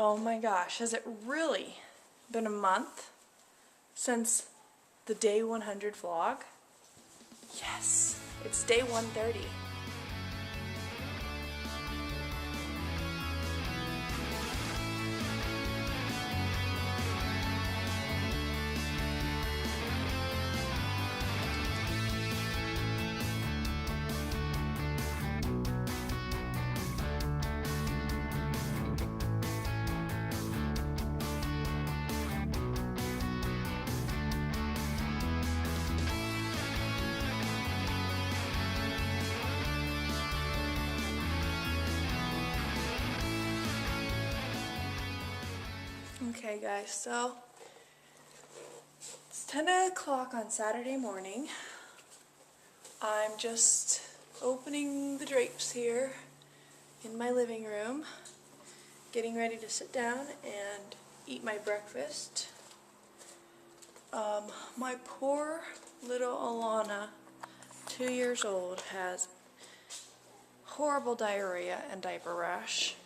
Oh my gosh, has it really been a month since the day 100 vlog? Yes, it's day 130. Okay guys, so it's 10 o'clock on Saturday morning. I'm just opening the drapes here in my living room, getting ready to sit down and eat my breakfast. My poor little Alana, 2 years old, has horrible diarrhea and diaper rash.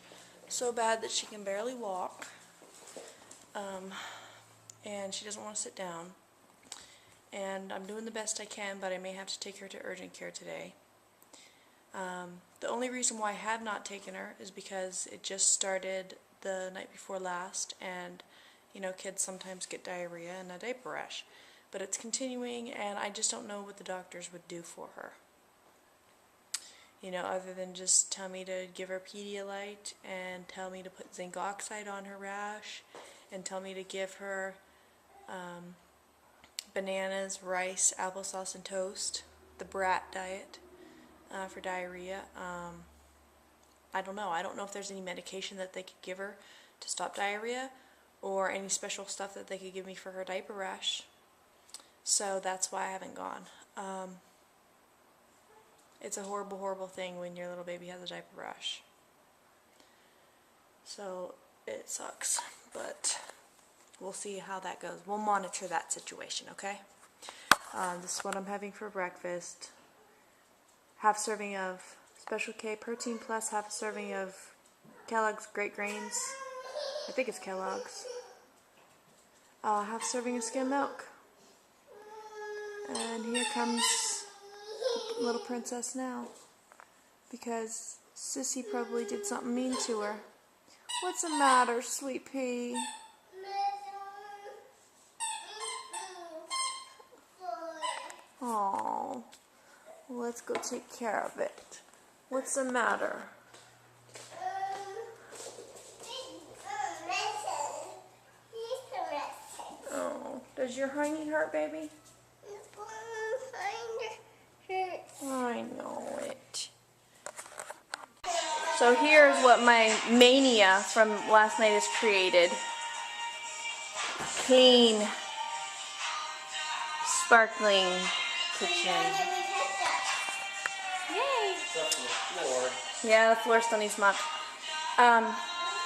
So bad that she can barely walk. And she doesn't want to sit down, and I'm doing the best I can, but I may have to take her to urgent care today. The only reason why I have not taken her is because it just started the night before last, and you know, kids sometimes get diarrhea and a diaper rash, but it's continuing, and I just don't know what the doctors would do for her, you know, other than just tell me to give her Pedialyte and tell me to put zinc oxide on her rash and tell me to give her bananas, rice, applesauce, and toast, the brat diet for diarrhea. I don't know. I don't know if there's any medication that they could give her to stop diarrhea or any special stuff that they could give me for her diaper rash. So that's why I haven't gone. It's a horrible, horrible thing when your little baby has a diaper rash. So it sucks, but we'll see how that goes. We'll monitor that situation, okay? This is what I'm having for breakfast. Half serving of Special K Protein Plus, half a serving of Kellogg's Great Grains. I think it's Kellogg's. Half serving of skim milk. And here comes the little princess now, because Sissy probably did something mean to her. What's the matter, sweet pea? Oh, let's go take care of it. What's the matter? Oh, does your hiney hurt, baby? I know it. So here's what my mania from last night has created. Clean, sparkling kitchen. Yay! Except for the floor. Yeah, the floor still needs mop.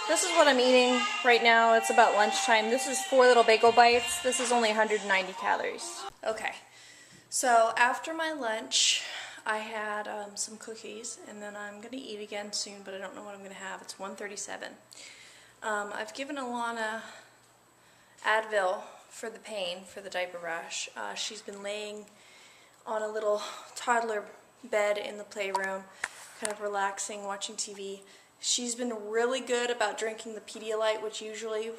This is what I'm eating right now. It's about lunchtime. This is 4 little bagel bites. This is only 190 calories. Okay, so after my lunch, I had some cookies, and then I'm going to eat again soon, but I don't know what I'm going to have. It's 1:37. I've given Alana Advil for the pain, for the diaper rash. She's been laying on a little toddler bed in the playroom, kind of relaxing, watching TV. She's been really good about drinking the Pedialyte, which usually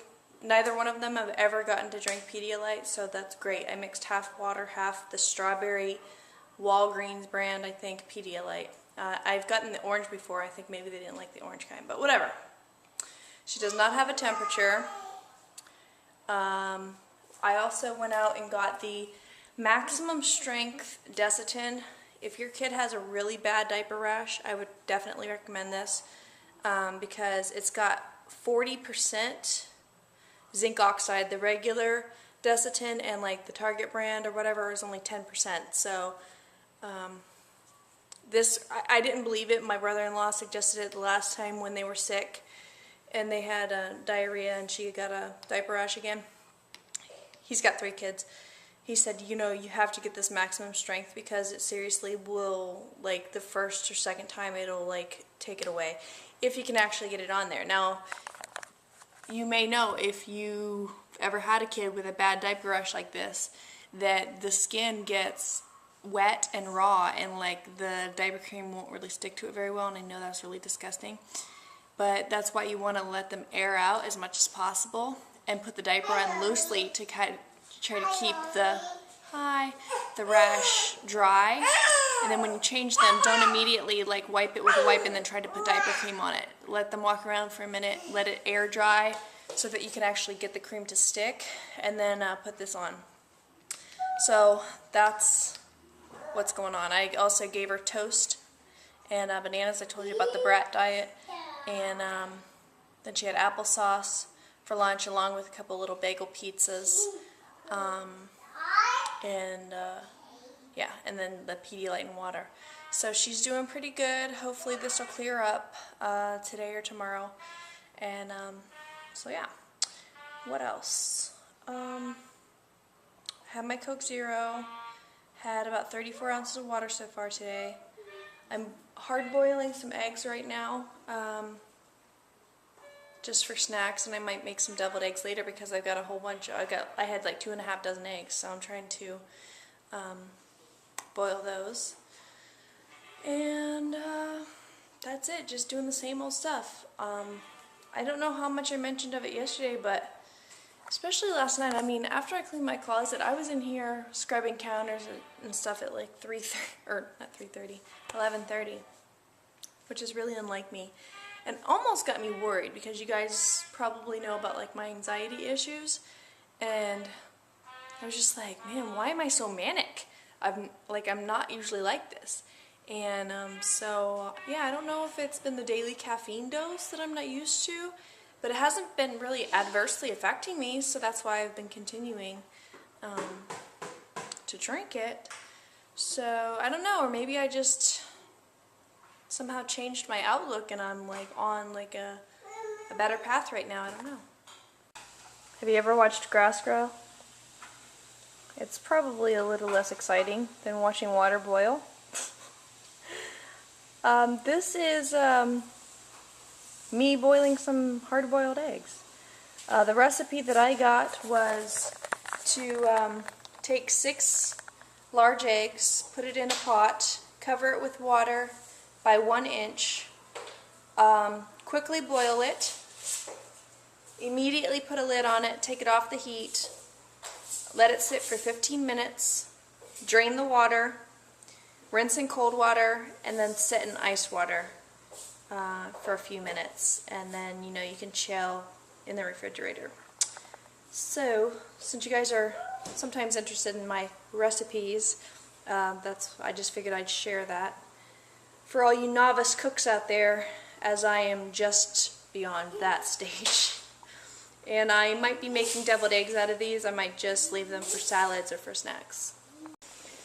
neither one of them have ever gotten to drink Pedialyte, so that's great. I mixed half water, half the strawberry Walgreens brand, I think, Pedialyte. I've gotten the orange before. I think maybe they didn't like the orange kind, but whatever. She does not have a temperature. I also went out and got the maximum strength Desitin. If your kid has a really bad diaper rash, I would definitely recommend this because it's got 40% zinc oxide. The regular Desitin and like the Target brand or whatever is only 10%. So I didn't believe it. My brother-in-law suggested it the last time when they were sick and they had diarrhea and she got a diaper rash again. He's got 3 kids. He said, you know, you have to get this maximum strength because it seriously will, like, the first or second time it'll, like, take it away. If you can actually get it on there. Now, you may know, if you ever had a kid with a bad diaper rash like this, that the skin gets wet and raw, and like the diaper cream won't really stick to it very well, and I know that's really disgusting. But that's why you want to let them air out as much as possible and put the diaper on loosely to try to keep the rash dry. And then when you change them, don't immediately like wipe it with a wipe and then try to put diaper cream on it. Let them walk around for a minute, let it air dry so that you can actually get the cream to stick, and then put this on. So that's what's going on. I also gave her toast and bananas. I told you about the brat diet. And then she had applesauce for lunch, along with a couple little bagel pizzas. Yeah, and then the Pedialyte and water. So she's doing pretty good. Hopefully this will clear up today or tomorrow. And so yeah, what else? Had my Coke Zero. Had about 34 ounces of water so far today. I'm hard boiling some eggs right now, just for snacks, and I might make some deviled eggs later because I've got a whole bunch. I had like 2.5 dozen eggs, so I'm trying to boil those. And that's it, just doing the same old stuff. I don't know how much I mentioned of it yesterday, but especially last night, I mean, after I cleaned my closet, I was in here scrubbing counters and stuff at like 11:30, which is really unlike me, and almost got me worried because you guys probably know about like my anxiety issues, and I was just like, man, why am I so manic? I'm not usually like this. And so yeah, I don't know if it's been the daily caffeine dose that I'm not used to, but it hasn't been really adversely affecting me, so that's why I've been continuing to drink it. So I don't know, or maybe I just somehow changed my outlook and I'm like on like a better path right now. I don't know. Have you ever watched grass grow? It's probably a little less exciting than watching water boil. This is me boiling some hard-boiled eggs. The recipe that I got was to take 6 large eggs, put it in a pot, cover it with water by 1 inch, quickly boil it, immediately put a lid on it, take it off the heat, let it sit for 15 minutes, drain the water, rinse in cold water, and then set in ice water for a few minutes, and then you can chill in the refrigerator. So since you guys are sometimes interested in my recipes, I just figured I'd share that. For all you novice cooks out there, as I am just beyond that stage, and I might be making deviled eggs out of these. I might just leave them for salads or for snacks.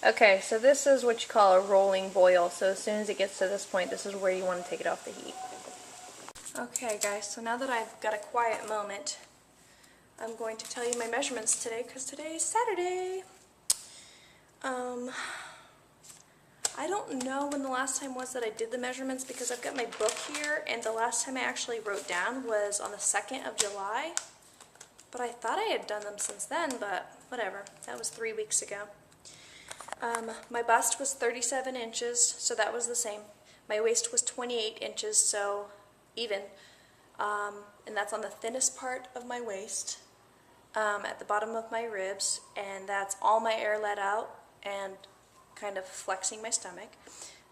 Okay, so this is what you call a rolling boil. So as soon as it gets to this point, this is where you want to take it off the heat. Okay guys, so now that I've got a quiet moment, I'm going to tell you my measurements today, because today is Saturday. I don't know when the last time was that I did the measurements, because I've got my book here, and the last time I actually wrote down was on the 2nd of July. But I thought I had done them since then, but whatever. That was 3 weeks ago. My bust was 37 inches, so that was the same. My waist was 28 inches, so even. And that's on the thinnest part of my waist, at the bottom of my ribs, and that's all my air let out and kind of flexing my stomach.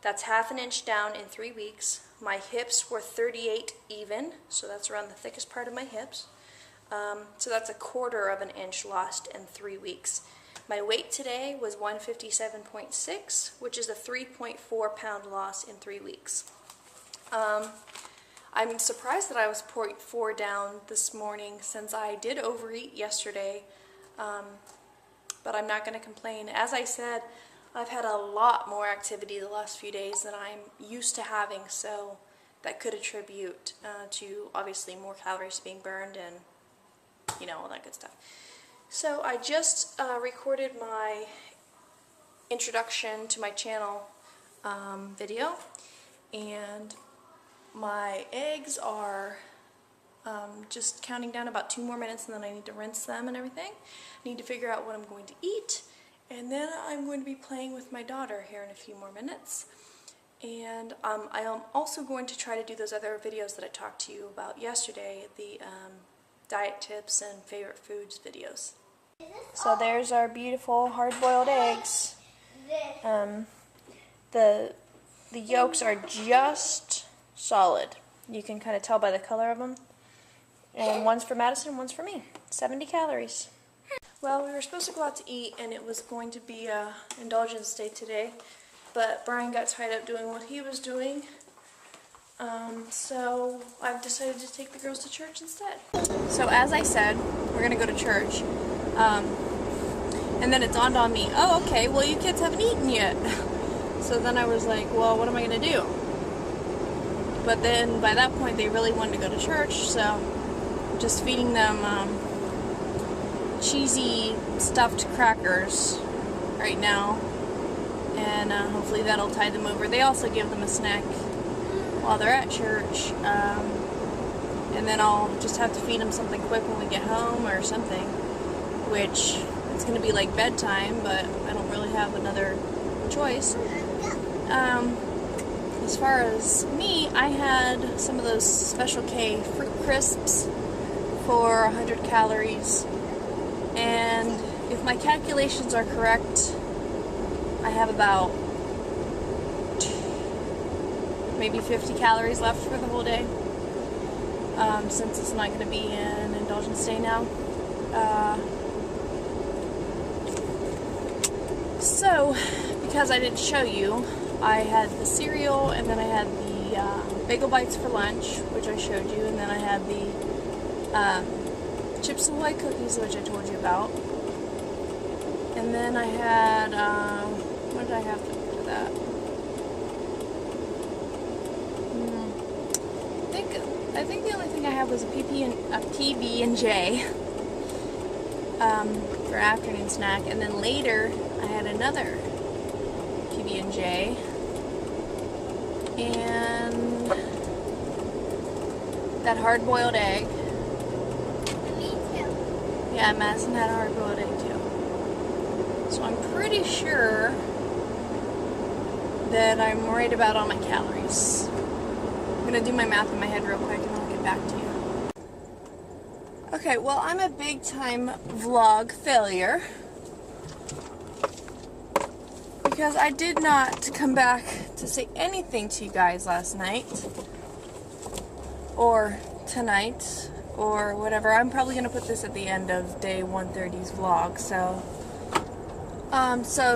That's 1/2 inch down in 3 weeks. My hips were 38 even, so that's around the thickest part of my hips. So that's 1/4 inch lost in 3 weeks. My weight today was 157.6, which is a 3.4 pound loss in 3 weeks. I'm surprised that I was 0.4 down this morning, since I did overeat yesterday, but I'm not going to complain. As I said, I've had a lot more activity the last few days than I'm used to having, so that could attribute to obviously more calories being burned and all that good stuff. So I just recorded my introduction to my channel video, and my eggs are Just counting down about 2 more minutes, and then I need to rinse them and everything. I need to figure out what I'm going to eat, and then I'm going to be playing with my daughter here in a few more minutes. And I am also going to try to do those other videos that I talked to you about yesterday, the diet tips and favorite foods videos. So there's our beautiful hard-boiled eggs. The yolks are just solid. You can kind of tell by the color of them. And one's for Madison, one's for me. 70 calories. Well, we were supposed to go out to eat, and it was going to be a indulgence day today, but Brian got tied up doing what he was doing. So I've decided to take the girls to church instead. So as I said, we're going to go to church. And then it dawned on me, oh, okay, well, you kids haven't eaten yet. So then I was like, well, what am I going to do? But then by that point, they really wanted to go to church, so just feeding them cheesy stuffed crackers right now, and hopefully that'll tide them over. They also give them a snack while they're at church, and then I'll just have to feed them something quick when we get home or something, which it's going to be like bedtime, but I don't really have another choice. As far as me, I had some of those Special K fruit crisps for 100 calories, and if my calculations are correct, I have about maybe 50 calories left for the whole day, since it's not going to be an indulgence day now. So, because I didn't show you, I had the cereal, and then I had the bagel bites for lunch, which I showed you, and then I had the Chips Ahoy cookies, which I told you about. And then I had, what did I have for that? I think the only thing I had was a PB&J for afternoon snack, and then later I had another PB&J, and that hard-boiled egg. Me too. Yeah, Madison had a hard-boiled egg too. So I'm pretty sure that I'm right about all my calories. I'm gonna do my math in my head real quick and I'll get back to you. Okay, well, I'm a big-time vlog failure because I did not come back to say anything to you guys last night or tonight or whatever. I'm probably going to put this at the end of day 130's vlog. So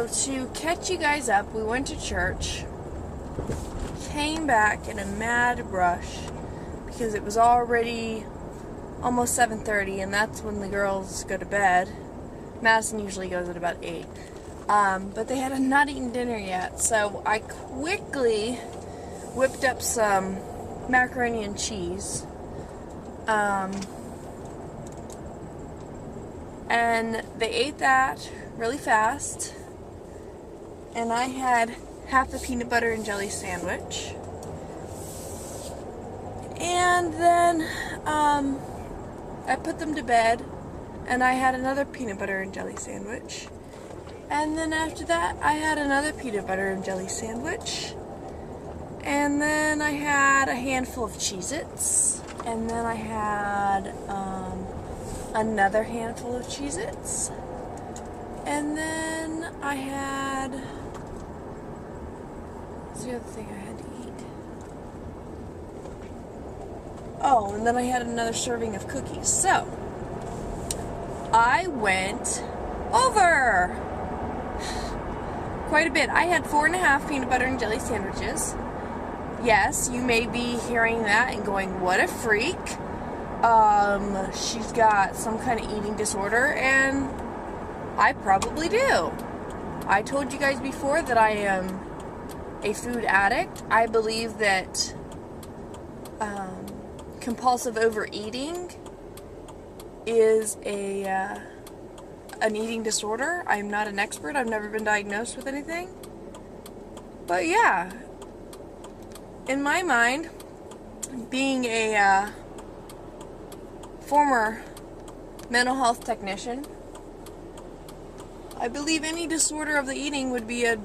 to catch you guys up, we went to church, came back in a mad rush because it was already almost 7:30, and that's when the girls go to bed. Madison usually goes at about 8. But they had not eaten dinner yet, so I quickly whipped up some macaroni and cheese. And they ate that really fast, and I had half the peanut butter and jelly sandwich. And then I put them to bed, and I had another peanut butter and jelly sandwich. And then after that, I had another peanut butter and jelly sandwich. And then I had a handful of Cheez-Its. And then I had another handful of Cheez-Its. And then I had... what's the other thing I had to eat? Oh, and then I had another serving of cookies. So, I went over quite a bit. I had 4.5 peanut butter and jelly sandwiches. Yes, you may be hearing that and going, what a freak. She's got some kind of eating disorder, and I probably do. I told you guys before that I am a food addict. I believe that compulsive overeating is an eating disorder. I'm not an expert. I've never been diagnosed with anything. But yeah, in my mind, being a former mental health technician. I believe any disorder of the eating would be a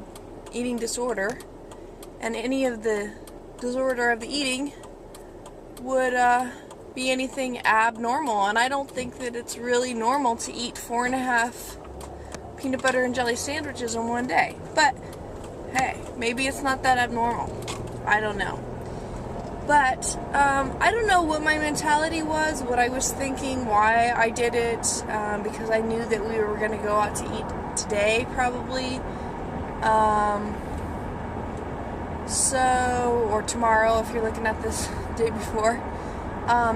eating disorder, and any of the disorder of the eating would be anything abnormal, and I don't think that it's really normal to eat 4.5 peanut butter and jelly sandwiches in one day. But hey, maybe it's not that abnormal. I don't know. But I don't know what my mentality was, what I was thinking, why I did it, because I knew that we were going to go out to eat today, probably. Or tomorrow, if you're looking at this day before. I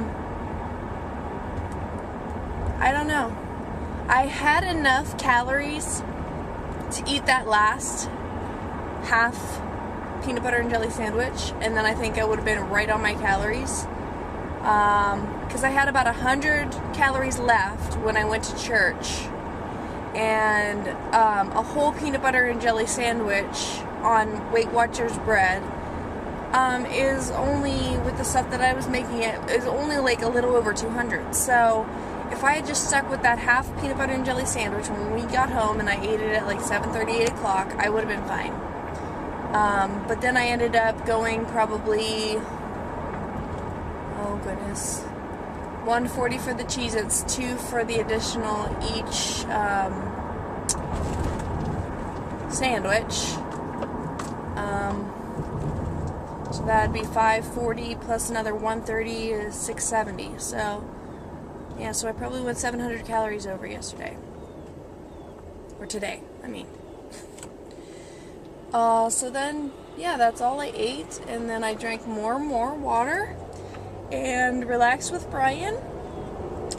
don't know. I had enough calories to eat that last half peanut butter and jelly sandwich, and then I think I would have been right on my calories, because I had about 100 calories left when I went to church, and a whole peanut butter and jelly sandwich on Weight Watchers bread is only, with the stuff that I was making, it is only like a little over 200. So if I had just stuck with that half peanut butter and jelly sandwich when we got home and I ate it at like 7:30, 8 o'clock, I would have been fine. But then I ended up going probably, oh goodness, 140 for the Cheez-Its, 2 for the additional each sandwich. So that'd be 540 plus another 130 is 670. So yeah, so I probably went 700 calories over yesterday. Or today, I mean. So then, yeah, that's all I ate, and then I drank more and more water, and relaxed with Brian,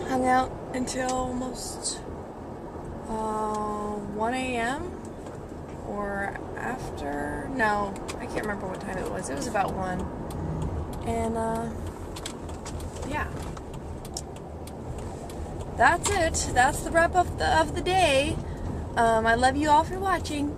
hung out until almost 1 a.m., or after, no, I can't remember what time it was about 1, and, yeah, that's it, that's the wrap up of the day. I love you all for watching.